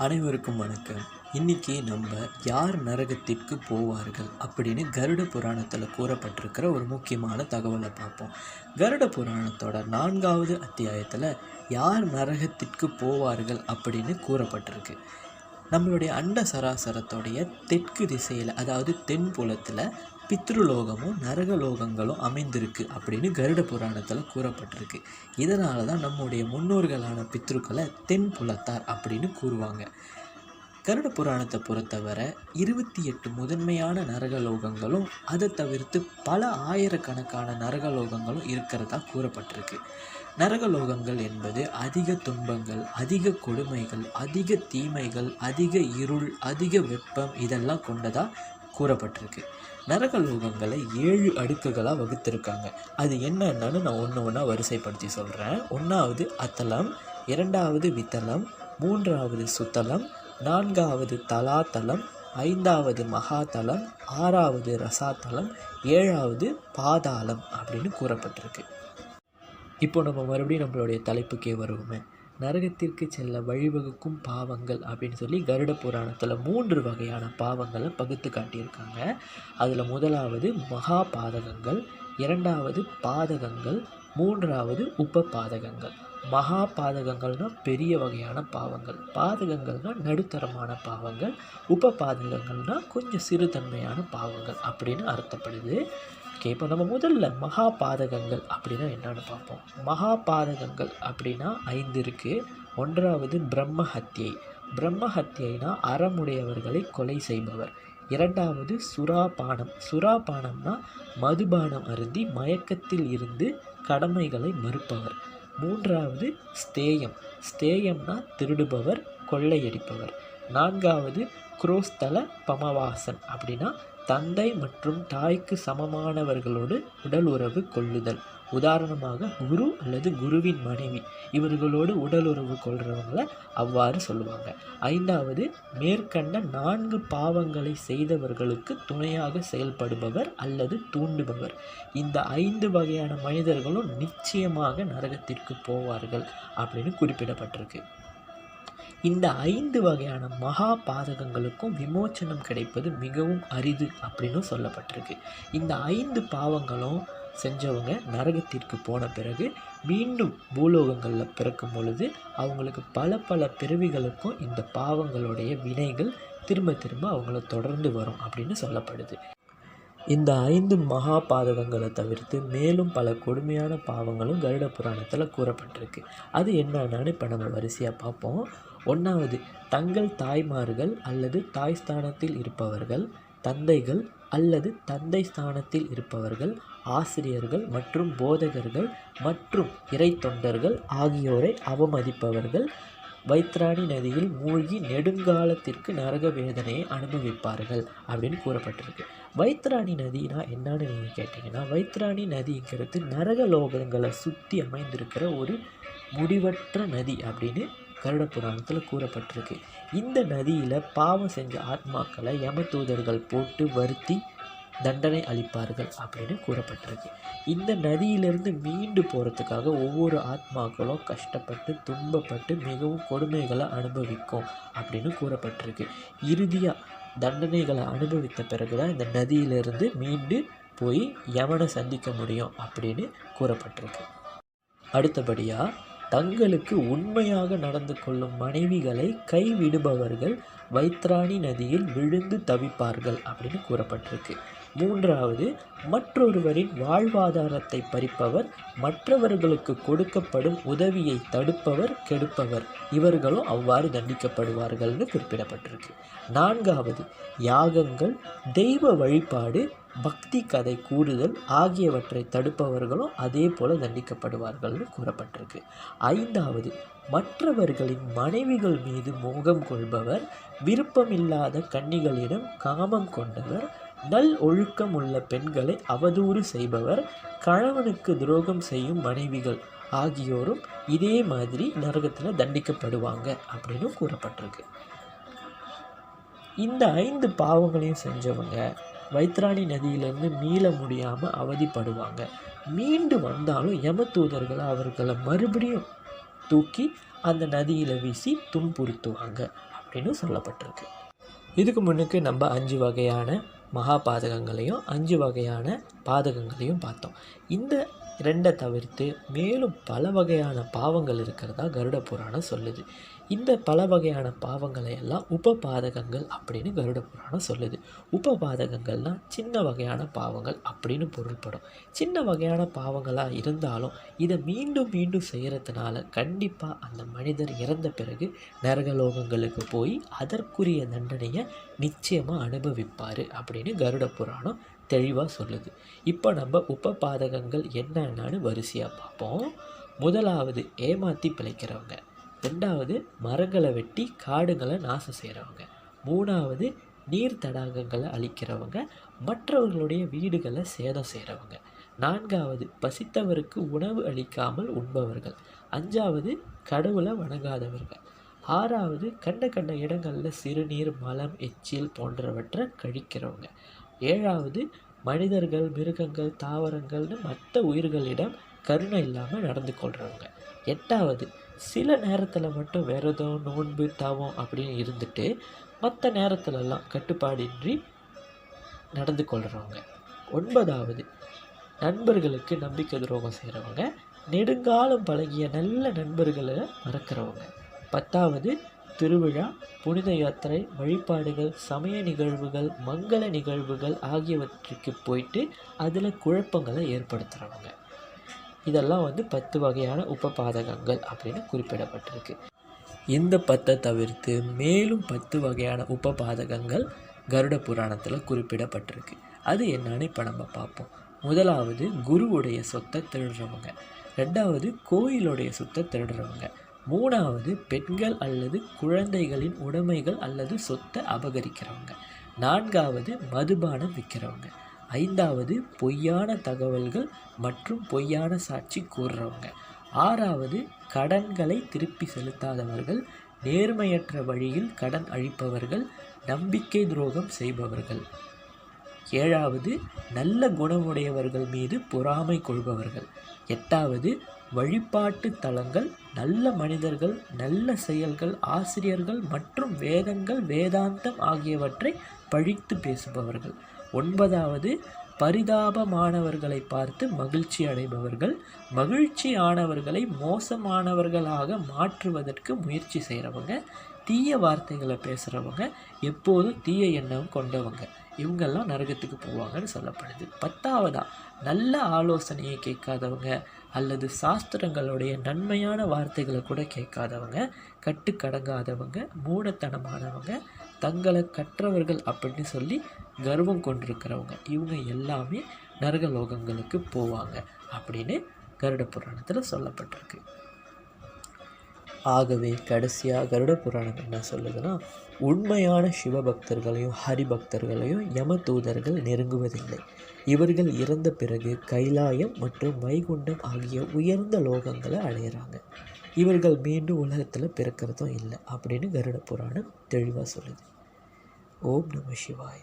அனைவருக்கும் வணக்கம். இன்னைக்கு நம்ம யார் நரகத்திற்கு போவார்கள் அப்படின்னு கருட புராணத்தில் கூறப்பட்டிருக்கிற ஒரு முக்கியமான தகவலை பார்ப்போம். கருட புராணத்தோட 4வது அத்தியாயத்தில் யார் நரகத்திற்கு போவார்கள் அப்படின்னு கூறப்பட்டிருக்கு. நம்மளுடைய அண்ட சராசரத்தோடைய தெற்கு திசையில், அதாவது தென்புலத்தில் பித்ருலோகமும் நரகலோகங்களும் அமைந்திருக்கு அப்படின்னு கருட புராணத்தில் கூறப்பட்டிருக்கு. இதனால தான் நம்முடைய முன்னோர்களான பித்ருக்களை தென்புலத்தார் அப்படின்னு கூறுவாங்க. கருட புராணத்தை பொறுத்தவரை 28 முதன்மையான நரகலோகங்களும் அதை தவிர்த்து பல ஆயிரக்கணக்கான நரகலோகங்களும் இருக்கிறதா கூறப்பட்டிருக்கு. நரகலோகங்கள் என்பது அதிக துன்பங்கள், அதிக கொடுமைகள், அதிக தீமைகள், அதிக இருள், அதிக வெப்பம் இதெல்லாம் கொண்டதாக கூறப்பட்டிருக்கு. நரகலோகங்களை 7 அடுக்குகளாக வகுத்திருக்காங்க. அது என்னன்னு நான் ஒன்று வரிசைப்படுத்தி சொல்கிறேன். 1வது அத்தலம், 2வது வித்தலம், 3வது சுத்தலம், 4வது தலாத்தலம், 5வது மகாதலம், 6வது ரசாத்தலம், 7வது பாதாளம் அப்படின்னு கூறப்பட்டிருக்கு. இப்போ நம்ம மறுபடியும் நம்மளுடைய தலைப்புக்கே வருவோமே. நரகத்திற்கு செல்ல வழிவகுக்கும் பாவங்கள் அப்படின்னு சொல்லி கருட புராணத்தில் 3 வகையான பாவங்களை பகுத்து காட்டியிருக்காங்க. அதில் முதலாவது மகா பாதகங்கள், 2வது பாதகங்கள், 3வது உப பாதகங்கள். மகா பாதகங்கள்னால் பெரிய வகையான பாவங்கள், பாதகங்கள்னால் நடுத்தரமான பாவங்கள், உப பாதகங்கள்னால் கொஞ்சம் சிறுதன்மையான பாவங்கள் அப்படின்னு அர்த்தப்படுது. இப்போ நம்ம முதல்ல மகா பாதகங்கள் அப்படின்னா என்னன்னு பார்ப்போம். மகா பாதகங்கள் அப்படின்னா 5 இருக்குது. 1வது பிரம்மஹத்யை. பிரம்மஹத்யைனா அறமுடையவர்களை கொலை செய்பவர். 2வது சுராபானம். சுராபானம்னா மதுபானம் அருந்தி மயக்கத்தில் இருந்து கடமைகளை மறுப்பவர். 3வது ஸ்தேயம். ஸ்தேயம்னா திருடுபவர், கொள்ளையடிப்பவர். 4வது குரோஸ்தல பமவாசன் அப்படின்னா தந்தை மற்றும் தாய்க்கு சமமானவர்களோடு உடல் உறவு கொள்ளுதல். உதாரணமாக குரு அல்லது குருவின் மனைவி, இவர்களோடு உடல் உறவு கொள்கிறவங்களை அவ்வாறு சொல்லுவாங்க. 5வது மேற்கண்ட 4 பாவங்களை செய்தவர்களுக்கு துணையாக செயல்படுபவர் அல்லது தூண்டுபவர். இந்த 5 வகையான மனிதர்களும் நிச்சயமாக நரகத்திற்கு போவார்கள் அப்படின்னு குறிப்பிடப்பட்டிருக்கு. இந்த 5 வகையான மகா பாதகங்களுக்கும் விமோச்சனம் கிடைப்பது மிகவும் அரிது அப்படின்னு சொல்லப்பட்டிருக்கு. இந்த 5 பாவங்களும் செஞ்சவங்க நரகத்திற்கு போன பிறகு மீண்டும் பூலோகங்களில் பிறக்கும் பொழுது அவங்களுக்கு பல பிறவிகளுக்கும் இந்த பாவங்களுடைய வினைகள் திரும்ப அவங்கள தொடர்ந்து வரும் அப்படின்னு சொல்லப்படுது. இந்த 5 மகா பாதகங்களை தவிர்த்து மேலும் பல கொடுமையான பாவங்களும் கருட புராணத்தில் கூறப்பட்டிருக்கு. அது என்னன்னு இப்போ நம்ம வரிசையாக பார்ப்போம். 1வது தங்கள் தாய்மார்கள் அல்லது தாய் ஸ்தானத்தில் இருப்பவர்கள், தந்தைகள் அல்லது தந்தை ஸ்தானத்தில் இருப்பவர்கள், ஆசிரியர்கள் மற்றும் போதகர்கள் மற்றும் இறை தொண்டர்கள் ஆகியோரை அவமதிப்பவர்கள் வைத்ராணி நதியில் மூழ்கி நெடுங்காலத்திற்கு நரக வேதனையை அனுபவிப்பார்கள் அப்படின்னு கூறப்பட்டிருக்கு. வைத்ராணி நதினா என்னன்னு நீங்கள் கேட்டிங்கன்னா, வைத்ராணி நதிங்கிறது நரகலோகங்களை சுற்றி அமைந்திருக்கிற ஒரு முடிவற்ற நதி அப்படின்னு கருட புராணத்தில் கூறப்பட்டிருக்கு. இந்த நதியில் பாவம் செஞ்ச ஆத்மாக்களை யமதூதர்கள் போட்டு வருத்தி தண்டனை அளிப்பார்கள் அப்படின்னு கூறப்பட்டிருக்கு. இந்த நதியிலிருந்து மீண்டு போகிறதுக்காக ஒவ்வொரு ஆத்மாக்களும் கஷ்டப்பட்டு துன்பப்பட்டு மிகவும் கொடுமைகளை அனுபவிக்கும் அப்படின்னு கூறப்பட்டிருக்கு. இறுதியாக தண்டனைகளை அனுபவித்த பிறகு தான் இந்த நதியிலிருந்து மீண்டு போய் யமனை சந்திக்க முடியும் அப்படின்னு கூறப்பட்டிருக்கு. அடுத்தபடியாக தங்களுக்கு உண்மையாக நடந்து கொள்ளும் மனைவிகளை கைவிடுபவர்கள் வைத்ராணி நதியில் விழுந்து தவிப்பார்கள் அப்படின்னு கூறப்பட்டிருக்கு. 3வது மற்றொருவரின் வாழ்வாதாரத்தை பறிப்பவர், மற்றவர்களுக்கு கொடுக்கப்படும் உதவியை தடுப்பவர், கெடுப்பவர், இவர்களும் அவ்வாறு தண்டிக்கப்படுவார்கள்னு குறிப்பிடப்பட்டிருக்கு. 4வது யாகங்கள், தெய்வ வழிபாடு, பக்தி கதை கூறுதல் ஆகியவற்றை தடுப்பவர்களும் அதே போல தண்டிக்கப்படுவார்கள்னு கூறப்பட்டிருக்கு. 5வது மற்றவர்களின் மனைவிகள் மீது மோகம் கொள்பவர், விருப்பமில்லாத கன்னிகளிடம் காமம் கொண்டவர், நல் ஒழுக்கம் உள்ள பெண்களை அவதூறு செய்பவர், கணவனுக்கு துரோகம் செய்யும் மனைவிகள் ஆகியோரும் இதே மாதிரி நரகத்தில் தண்டிக்கப்படுவாங்க அப்படின்னு கூறப்பட்டிருக்கு. இந்த 5 பாவங்களையும் செஞ்சவங்க வைத்ராணி நதியிலேருந்து மீள முடியாமல் அவதிப்படுவாங்க. மீண்டு வந்தாலும் யமதூதர்களை அவர்களை மறுபடியும் தூக்கி அந்த நதியில் வீசி துன்புறுத்துவாங்க அப்படின்னு சொல்லப்பட்டிருக்கு. இதுக்கு முன்னுக்கு நம்ம 5 வகையான மகா பாதகங்களையும் 5 வகையான பாதகங்களையும் பார்த்தோம். இந்த 2 தவிர்த்து மேலும் பல வகையான பாவங்கள் இருக்கிறதா கருட புராணம் சொல்லுது. இந்த பல வகையான பாவங்களை எல்லாம் உப பாதகங்கள் அப்படின்னு கருட புராணம் சொல்லுது. உப பாதகங்கள்னால் சின்ன வகையான பாவங்கள் அப்படின்னு பொருள்படும். சின்ன வகையான பாவங்களாக இருந்தாலும் இதை மீண்டும் மீண்டும் செய்கிறதுனால கண்டிப்பாக அந்த மனிதர் இறந்த பிறகு நரகலோகங்களுக்கு போய் அதற்குரிய தண்டனையை நிச்சயமாக அனுபவிப்பார் அப்படின்னு கருட புராணம் தெளிவாக சொல்லுது. இப்போ நம்ம உப பாதகங்கள் என்னென்னு வரிசையாக பார்ப்போம். முதலாவது ஏமாற்றி பிழைக்கிறவங்க, 2வது மரங்களை வெட்டி காடுகளை நாசம் செய்கிறவங்க, 3வது நீர் தடாகங்களை அழிக்கிறவங்க, மற்றவர்களுடைய வீடுகளை சேதம் செய்கிறவங்க, 4வது பசித்தவருக்கு உணவு அளிக்காமல் உண்பவர்கள், 5வது கடவுளை வணங்காதவர்கள், 6வது கண்ட இடங்களில் சிறுநீர் மலம் எச்சில் போன்றவற்றை கழிக்கிறவங்க, 7வது மனிதர்கள் மிருகங்கள் தாவரங்கள்னு மற்ற உயிர்களிடம் கருணை இல்லாமல் நடந்து கொள்கிறவங்க, 8வது சில நேரத்தில் மட்டும் விரதம் நோன்பு தவம் அப்படின்னு இருந்துட்டு மற்ற நேரத்துலலாம் கட்டுப்பாடின்றி நடந்து கொள்கிறவங்க, 9வது நண்பர்களுக்கு நம்பிக்கை துரோகம் செய்கிறவங்க, நெடுங்காலம் பழகிய நல்ல நண்பர்களை மறக்கிறவங்க, 10வது திருவிழா புனித யாத்திரை வழிபாடுகள் சமய நிகழ்வுகள் மங்கள நிகழ்வுகள் ஆகியவற்றுக்கு போயிட்டு அதில் குழப்பங்களை ஏற்படுத்துகிறவங்க. இதெல்லாம் 10 வகையான உப பாதகங்கள் அப்படின்னு குறிப்பிடப்பட்டிருக்கு. இந்த 10 தவிர்த்து மேலும் 10 வகையான உப பாதகங்கள் கருட புராணத்தில் குறிப்பிடப்பட்டிருக்கு. அது என்னன்னு இப்போ நம்ம பார்ப்போம். முதலாவது குருவுடைய சொத்தை திருடுறவங்க, 2வது கோயிலுடைய சொத்தை திருடுறவங்க, 3வது பெண்கள் அல்லது குழந்தைகளின் உடைமைகள் அல்லது சொத்தை அபகரிக்கிறவங்க, 4வது மதுபானம் விற்கிறவங்க, 5வது பொய்யான தகவல்கள் மற்றும் பொய்யான சாட்சி கூறுறவங்க, 6வது கடன்களை திருப்பி செலுத்தாதவர்கள், நேர்மையற்ற வழியில் கடன் அழிப்பவர்கள், நம்பிக்கை துரோகம் செய்பவர்கள், 7வது நல்ல குணமுடையவர்கள் மீது பொறாமை கொள்பவர்கள், 8வது வழிபாட்டு தலங்கள் நல்ல மனிதர்கள் நல்ல செயல்கள் ஆசிரியர்கள் மற்றும் வேதங்கள் வேதாந்தம் ஆகியவற்றை பழித்து பேசுபவர்கள், 9வது பரிதாபமானவர்களை பார்த்து மகிழ்ச்சி அடைபவர்கள், மகிழ்ச்சியானவர்களை மோசமானவர்களாக மாற்றுவதற்கு முயற்சி செய்கிறவங்க, தீய வார்த்தைகளை பேசுகிறவங்க, எப்போதும் தீய எண்ணம் கொண்டவங்க, இவங்கெல்லாம் நரகத்துக்கு போவாங்கன்னு சொல்லப்படுது. 10வதா நல்ல ஆலோசனையை கேட்காதவங்க அல்லது சாஸ்திரங்களுடைய நன்மையான வார்த்தைகளை கூட கேட்காதவங்க, கட்டுக்கடங்காதவங்க, மூடத்தனமானவங்க, தங்களை கற்றவர்கள் அப்படின்னு சொல்லி கர்வம் கொண்டிருக்கிறவங்க, இவங்க எல்லாமே நரகலோகங்களுக்கு போவாங்க அப்படின்னு கருட புராணத்தில் சொல்லப்பட்டிருக்கு. ஆகவே கடைசியாக கருட புராணம் என்ன சொல்லுதுன்னா, உண்மையான சிவபக்தர்களையும் ஹரிபக்தர்களையும் யம தூதர்கள் நெருங்குவதில்லை. இவர்கள் இறந்த பிறகு கைலாயம் மற்றும் வைகுண்டம் ஆகிய உயர்ந்த லோகங்களை அடையிறாங்க. இவர்கள் மீண்டும் உலகத்தில் பிறக்கிறதும் இல்லை அப்படின்னு கருட புராணம் தெளிவாக சொல்லுது. ஓம் நம சிவாய.